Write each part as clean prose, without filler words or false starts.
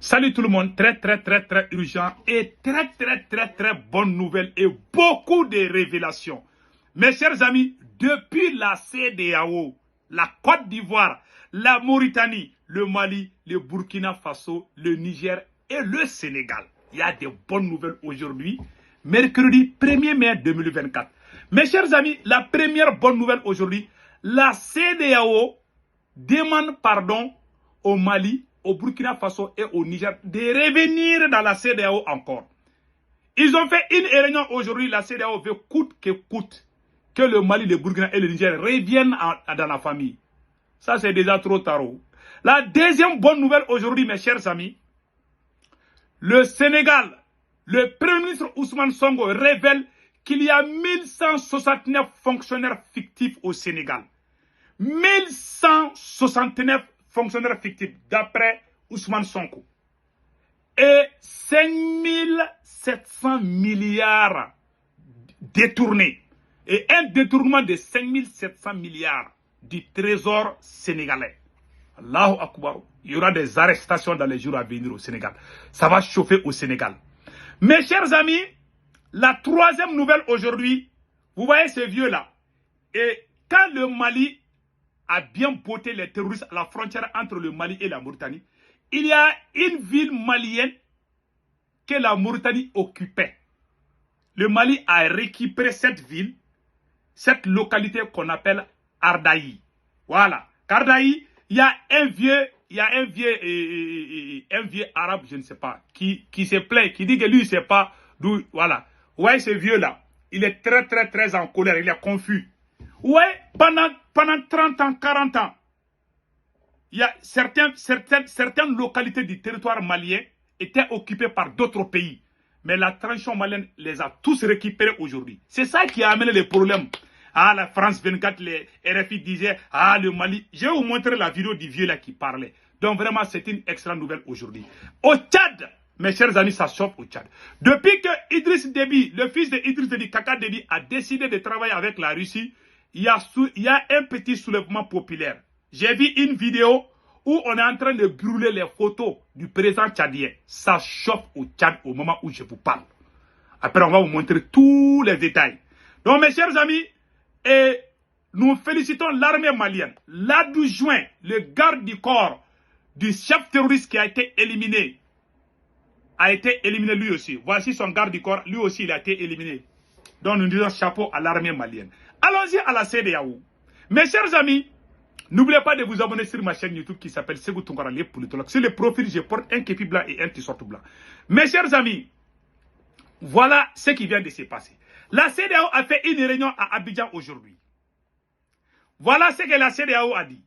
Salut tout le monde, très urgent et très bonne nouvelle et beaucoup de révélations. Mes chers amis, depuis la CEDEAO, la Côte d'Ivoire, la Mauritanie, le Mali, le Burkina Faso, le Niger et le Sénégal. Il y a de bonnes nouvelles aujourd'hui, mercredi 1er mai 2024. Mes chers amis, la première bonne nouvelle aujourd'hui, la CEDEAO demande pardon au Mali, au Burkina Faso et au Niger de revenir dans la CEDEAO encore. Ils ont fait une réunion aujourd'hui, la CEDEAO veut coûte que coûte que le Mali, le Burkina et le Niger reviennent dans la famille. Ça c'est déjà trop tard. La deuxième bonne nouvelle aujourd'hui, mes chers amis, le Sénégal, le Premier ministre Ousmane Sonko révèle qu'il y a 1169 fonctionnaires fictifs au Sénégal. 1169 fonctionnaires fictifs d'après Ousmane Sonko. Et 5700 milliards détournés. Et un détournement de 5700 milliards du trésor sénégalais. Allahu Akbar. Il y aura des arrestations dans les jours à venir au Sénégal. Ça va chauffer au Sénégal. Mes chers amis, la troisième nouvelle aujourd'hui, vous voyez ces vieux-là. Et quand le Mali a bien botté les terroristes à la frontière entre le Mali et la Mauritanie, il y a une ville malienne que la Mauritanie occupait. Le Mali a récupéré cette ville, cette localité qu'on appelle Ardaï. Voilà. Ardaï, il y a un vieux arabe, je ne sais pas, qui se plaît, qui dit que lui, il ne sait pas d'où. Voilà. Ouais, ce vieux-là, il est très en colère, il est confus. Ouais, pendant 30 ans, 40 ans, il y a certaines localités du territoire malien étaient occupées par d'autres pays. Mais la transition malienne les a tous récupérés aujourd'hui. C'est ça qui a amené les problèmes. Ah, la France 24, les RFI disaient, ah, le Mali. Je vais vous montrer la vidéo du vieux là qui parlait. Donc vraiment, c'est une excellente nouvelle aujourd'hui. Au Tchad, mes chers amis, ça chauffe au Tchad. Depuis que Idriss Déby, le fils de Idriss Déby, Kaka Déby, a décidé de travailler avec la Russie, il y a un petit soulèvement populaire. J'ai vu une vidéo où on est en train de brûler les photos du président tchadien. Ça chauffe au Tchad au moment où je vous parle. Après, on va vous montrer tous les détails. Donc, mes chers amis, nous félicitons l'armée malienne. L'adjoint, le garde du corps du chef terroriste qui a été éliminé lui aussi. Voici son garde du corps, lui aussi il a été éliminé. Donc, nous disons chapeau à l'armée malienne. Allons-y à la CEDEAO. Mes chers amis, n'oubliez pas de vous abonner sur ma chaîne YouTube qui s'appelle Ségou Tounkara, les politologues. Sur le profil, je porte un képi blanc et un t-shirt blanc. Mes chers amis, voilà ce qui vient de se passer. La CEDEAO a fait une réunion à Abidjan aujourd'hui. Voilà ce que la CEDEAO a dit.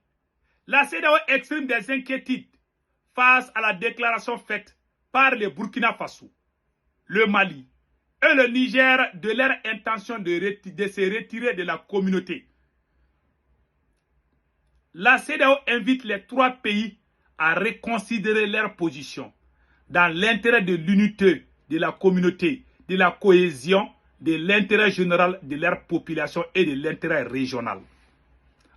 La CEDEAO exprime des inquiétudes face à la déclaration faite par le Burkina Faso, le Mali et le Niger de leur intention de se retirer de la communauté. La CEDEAO invite les trois pays à reconsidérer leur position dans l'intérêt de l'unité de la communauté, de la cohésion, de l'intérêt général de leur population et de l'intérêt régional.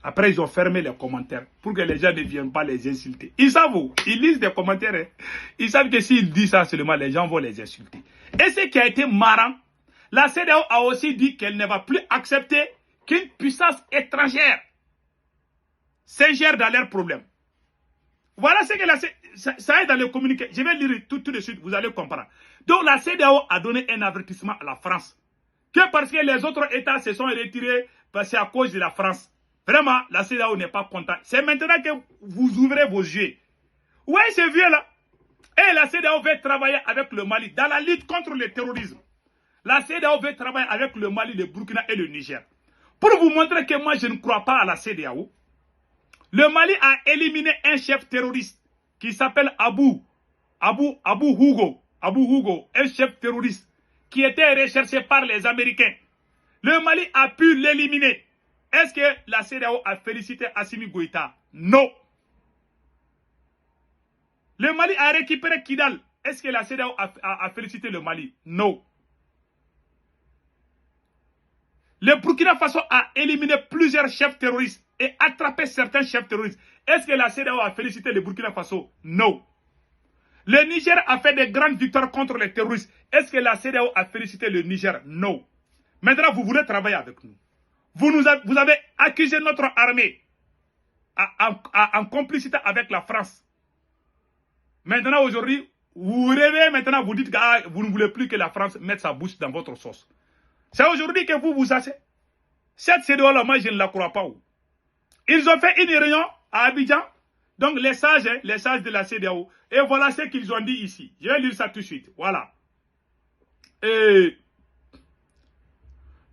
Après, ils ont fermé les commentaires pour que les gens ne viennent pas les insulter. Ils savent, ils lisent des commentaires. Hein. Ils savent que s'ils disent ça seulement, les gens vont les insulter. Et ce qui a été marrant, la CEDEAO a aussi dit qu'elle ne va plus accepter qu'une puissance étrangère s'ingère dans leurs problèmes. Voilà ce que ça est dans le communiqué. Je vais lire tout de suite, vous allez comprendre. Donc la CEDEAO a donné un avertissement à la France. Que parce que les autres États se sont retirés, c'est à cause de la France. Vraiment, la CEDEAO n'est pas contente. C'est maintenant que vous ouvrez vos yeux. Oui, c'est vieux là. Et la CEDEAO veut travailler avec le Mali dans la lutte contre le terrorisme. La CEDEAO veut travailler avec le Mali, le Burkina et le Niger. Pour vous montrer que moi je ne crois pas à la CEDEAO, le Mali a éliminé un chef terroriste qui s'appelle Abou Hugo, un chef terroriste qui était recherché par les Américains. Le Mali a pu l'éliminer. Est-ce que la CEDEAO a félicité Assimi Goïta? Non. Le Mali a récupéré Kidal. Est-ce que la CEDEAO a félicité le Mali? Non. Le Burkina Faso a éliminé plusieurs chefs terroristes et attrapé certains chefs terroristes. Est-ce que la CEDEAO a félicité le Burkina Faso? Non. Le Niger a fait des grandes victoires contre les terroristes. Est-ce que la CEDEAO a félicité le Niger? Non. Maintenant, vous voulez travailler avec nous. Vous avez accusé notre armée en complicité avec la France. Maintenant, aujourd'hui, vous rêvez, maintenant, vous dites que vous ne voulez plus que la France mette sa bouche dans votre sauce. C'est aujourd'hui que vous asseyez. Cette CEDEAO-là, moi, je ne la crois pas. Ils ont fait une réunion à Abidjan. Donc, les sages de la CEDEAO. Et voilà ce qu'ils ont dit ici. Je vais lire ça tout de suite. Voilà. Et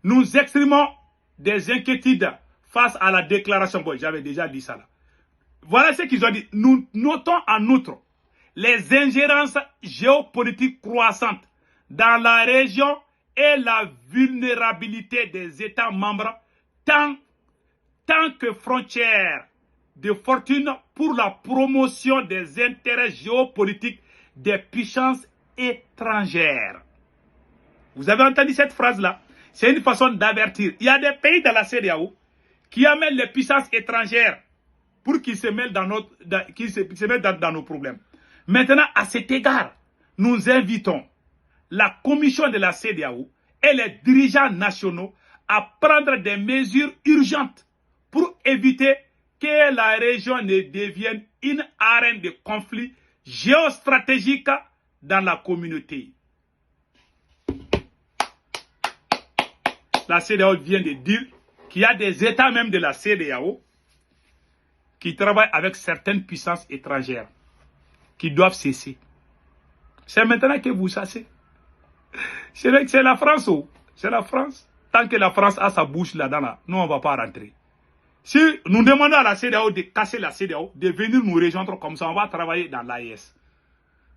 nous exprimons des inquiétudes face à la déclaration. Bon, j'avais déjà dit ça là. Voilà ce qu'ils ont dit. Nous notons en outre les ingérences géopolitiques croissantes dans la région et la vulnérabilité des États membres tant que frontières de fortune pour la promotion des intérêts géopolitiques des puissances étrangères. Vous avez entendu cette phrase-là? C'est une façon d'avertir. Il y a des pays dans la CEDEAO qui amènent les puissances étrangères pour qu'ils se mêlent dans nos problèmes. Maintenant, à cet égard, nous invitons la commission de la CEDEAO et les dirigeants nationaux à prendre des mesures urgentes pour éviter que la région ne devienne une arène de conflit géostratégique dans la communauté. La CEDEAO vient de dire qu'il y a des États même de la CEDEAO qui travaillent avec certaines puissances étrangères qui doivent cesser. C'est maintenant que vous savez. C'est la France. C'est la France. Tant que la France a sa bouche là-dedans, nous, on ne va pas rentrer. Si nous demandons à la CEDEAO de casser la CEDEAO, de venir nous rejoindre comme ça, on va travailler dans l'AES.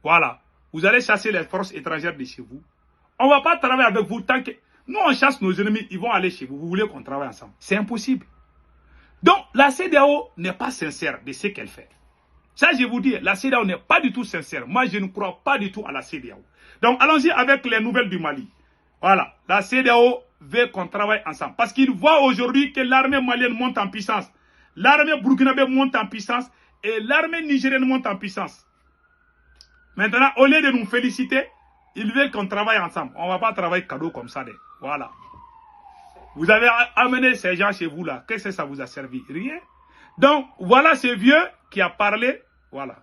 Voilà. Vous allez chasser les forces étrangères de chez vous. On ne va pas travailler avec vous tant que... Nous, on chasse nos ennemis, ils vont aller chez vous. Vous voulez qu'on travaille ensemble. C'est impossible. Donc, la CEDEAO n'est pas sincère de ce qu'elle fait. Ça, je vous dis, la CEDEAO n'est pas du tout sincère. Moi, je ne crois pas du tout à la CEDEAO. Donc, allons-y avec les nouvelles du Mali. Voilà. La CEDEAO veut qu'on travaille ensemble. Parce qu'ils voient aujourd'hui que l'armée malienne monte en puissance. L'armée burkinabé monte en puissance. Et l'armée nigérienne monte en puissance. Maintenant, au lieu de nous féliciter, ils veulent qu'on travaille ensemble. On ne va pas travailler cadeau comme ça. Voilà. Vous avez amené ces gens chez vous là. Qu'est-ce que ça vous a servi? Rien. Donc, voilà ce vieux qui a parlé. Voilà.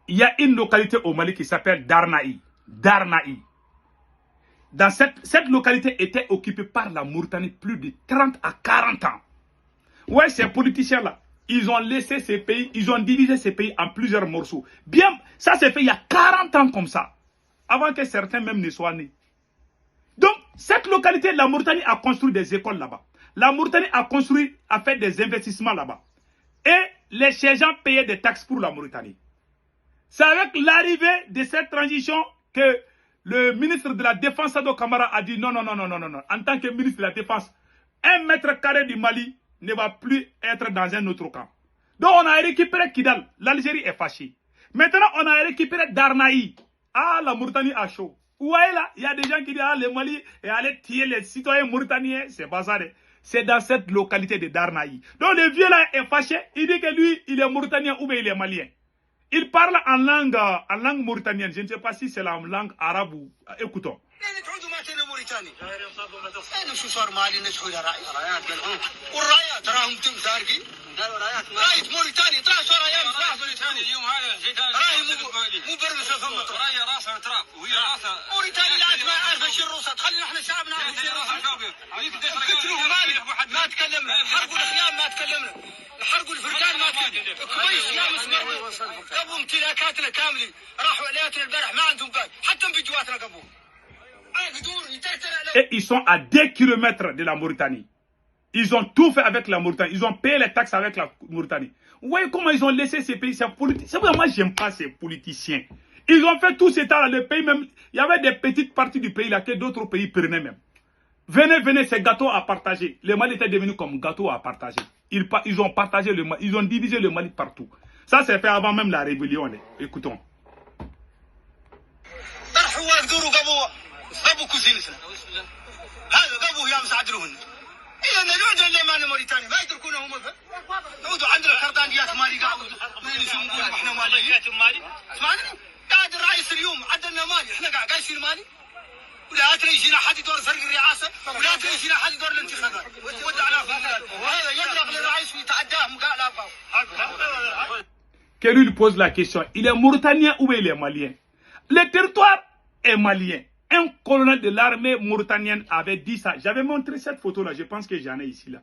Il y a une localité au Mali qui s'appelle Darnaï. Darnaï. Dans cette localité était occupée par la Mauritanie plus de 30 à 40 ans. Ouais, ces politiciens-là, ils ont laissé ces pays, ils ont divisé ces pays en plusieurs morceaux. Bien, ça s'est fait il y a 40 ans comme ça, avant que certains même ne soient nés. Donc, cette localité, la Mauritanie a construit des écoles là-bas. La Mauritanie a fait des investissements là-bas. Et les gens payaient des taxes pour la Mauritanie. C'est avec l'arrivée de cette transition que le ministre de la Défense, Sado Kamara, a dit non. En tant que ministre de la Défense, 1 mètre carré du Mali ne va plus être dans un autre camp. Donc on a récupéré Kidal. L'Algérie est fâchée. Maintenant, on a récupéré Darnaï. Ah, la Mauritanie a chaud. Vous voyez là, il y a des gens qui disent, ah, le Mali est allé tuer les citoyens mauritaniens. C'est pas ça. C'est dans cette localité de Darnaï. Donc le vieux là est fâché. Il dit que lui, il est mauritanien ou bien il est malien. Il parle en langue mauritanienne. Je ne sais pas si c'est la langue arabe ou... Écoutons. Et ils sont à 2 kilomètres de la Mauritanie. Ils ont tout fait avec la Mauritanie. Ils ont payé les taxes avec la Mauritanie. Vous voyez comment ils ont laissé ces pays? C'est pourquoi moi, j'aime pas ces politiciens. Ils ont fait tout ce temps-là. Le pays même, il y avait des petites parties du pays là que d'autres pays prenaient même. Venez, c'est gâteau à partager. Le Mali était devenu comme gâteau à partager. ils ont partagé le Mali, ils ont divisé le Mali partout. Ça s'est fait avant même la rébellion. Écoutons. Que lui pose la question, il est mauritanien ou il est malien? Le territoire est malien. Un colonel de l'armée mauritanienne avait dit ça. J'avais montré cette photo-là, je pense que j'en ai ici. Là.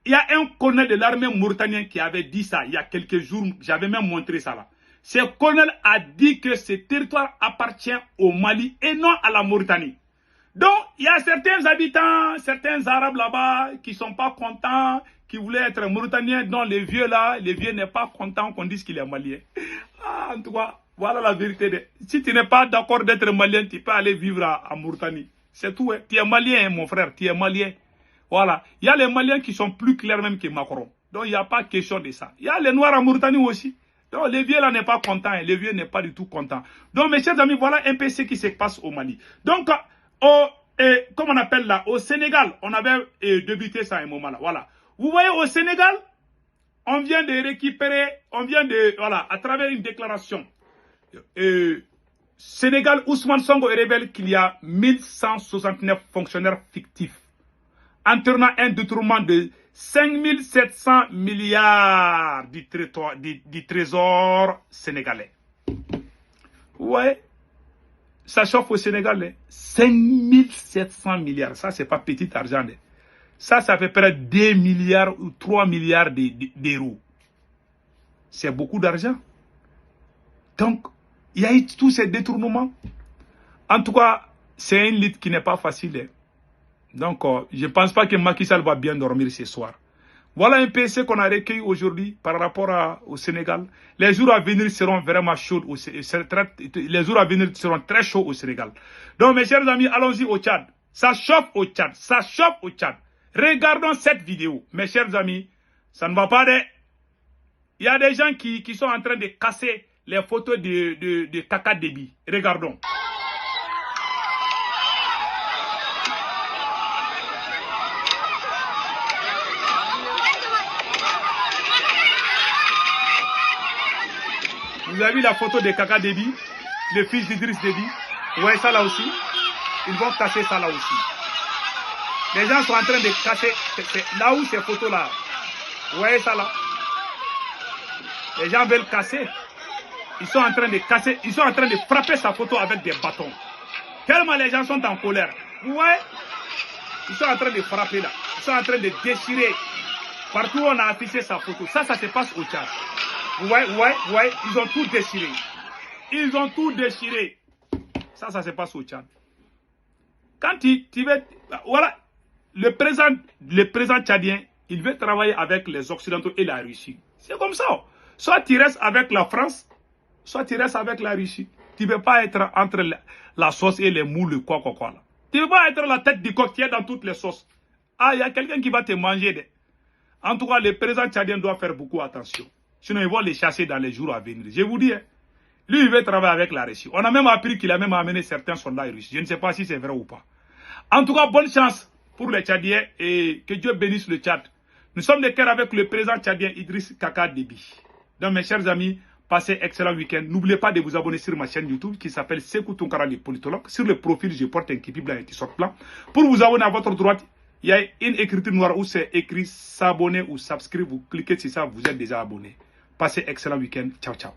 Il y a un colonel de l'armée mauritanienne qui avait dit ça il y a quelques jours. J'avais même montré ça là. Ce colonel a dit que ce territoire appartient au Mali et non à la Mauritanie. Donc, il y a certains habitants, certains Arabes là-bas qui ne sont pas contents, qui voulaient être Mauritaniens, dont les vieux là, les vieux n'est pas content qu'on dise qu'il est malien. Ah, en tout cas, voilà la vérité. Si tu n'es pas d'accord d'être malien, tu peux aller vivre à Mauritanie. C'est tout. Hein. Tu es malien, hein, mon frère, tu es malien. Voilà. Il y a les Maliens qui sont plus clairs même que Macron. Donc, il n'y a pas question de ça. Il y a les Noirs en Mauritanie aussi. Donc, les vieux là n'est pas content. Hein. Les vieux n'est pas du tout content. Donc, mes chers amis, voilà un peu ce qui se passe au Mali. Donc, comme on appelle là, au Sénégal, on avait débuté ça à un moment là. Voilà. Vous voyez, au Sénégal, on vient de récupérer, voilà, à travers une déclaration. Sénégal, Ousmane Sonko révèle qu'il y a 1169 fonctionnaires fictifs, entraînant un détournement de 5700 milliards du trésor sénégalais. Ouais, ça chauffe au Sénégal, hein. 5700 milliards, ça c'est pas petit argent. Hein. Ça fait près de 2 milliards ou 3 milliards d'euros. C'est beaucoup d'argent. Donc, il y a eu tous ces détournements. En tout cas, c'est une lutte qui n'est pas facile. Hein. Donc, je ne pense pas que Macky Sall va bien dormir ce soir. Voilà un peu ce qu'on a recueilli aujourd'hui par rapport au Sénégal. Les jours à venir seront vraiment chauds. Les jours à venir seront très chauds au Sénégal. Donc, mes chers amis, allons-y au Tchad. Ça chauffe au Tchad. Ça chauffe au Tchad. Regardons cette vidéo. Mes chers amis, ça ne va pas. Il y a des gens qui sont en train de casser les photos de Kaka Déby. Regardons. Vous avez vu la photo de Kaka Déby, le fils d'Idriss Déby. Vous voyez ça là aussi? Ils vont casser ça là aussi. Les gens sont en train de casser là où ces photos là. Vous voyez ça là? Les gens veulent casser. Ils sont en train de casser, ils sont en train de frapper sa photo avec des bâtons. Tellement les gens sont en colère. Vous voyez? Ils sont en train de frapper là. Ils sont en train de déchirer. Partout où on a affiché sa photo. Ça se passe au Tchad. Vous voyez, ils ont tout déchiré. Ils ont tout déchiré. Ça se passe au Tchad. Quand tu veux... Voilà. Le président tchadien, il veut travailler avec les Occidentaux et la Russie. C'est comme ça. Soit tu restes avec la France, soit tu restes avec la Russie. Tu ne veux pas être entre la sauce et les moules, quoi. Là. Tu ne veux pas être la tête du coq qui est dans toutes les sauces. Ah, il y a quelqu'un qui va te manger. En tout cas, le président tchadien doit faire beaucoup attention. Sinon, ils vont les chasser dans les jours à venir. Je vous dis, hein, lui, il veut travailler avec la Russie. On a même appris qu'il a même amené certains soldats russes. Je ne sais pas si c'est vrai ou pas. En tout cas, bonne chance pour les Tchadiens et que Dieu bénisse le Tchad. Nous sommes de cœur avec le président tchadien Idriss Kaka Déby. Donc, mes chers amis, passez excellent week-end. N'oubliez pas de vous abonner sur ma chaîne YouTube qui s'appelle Sekou Tounkara le politologue. Sur le profil, je porte un képi blanc et un t-shirt blanc. Pour vous abonner à votre droite, il y a une écriture noire où c'est écrit s'abonner ou subscrire. Vous cliquez sur ça, vous êtes déjà abonné. Passez excellent week-end. Ciao, ciao.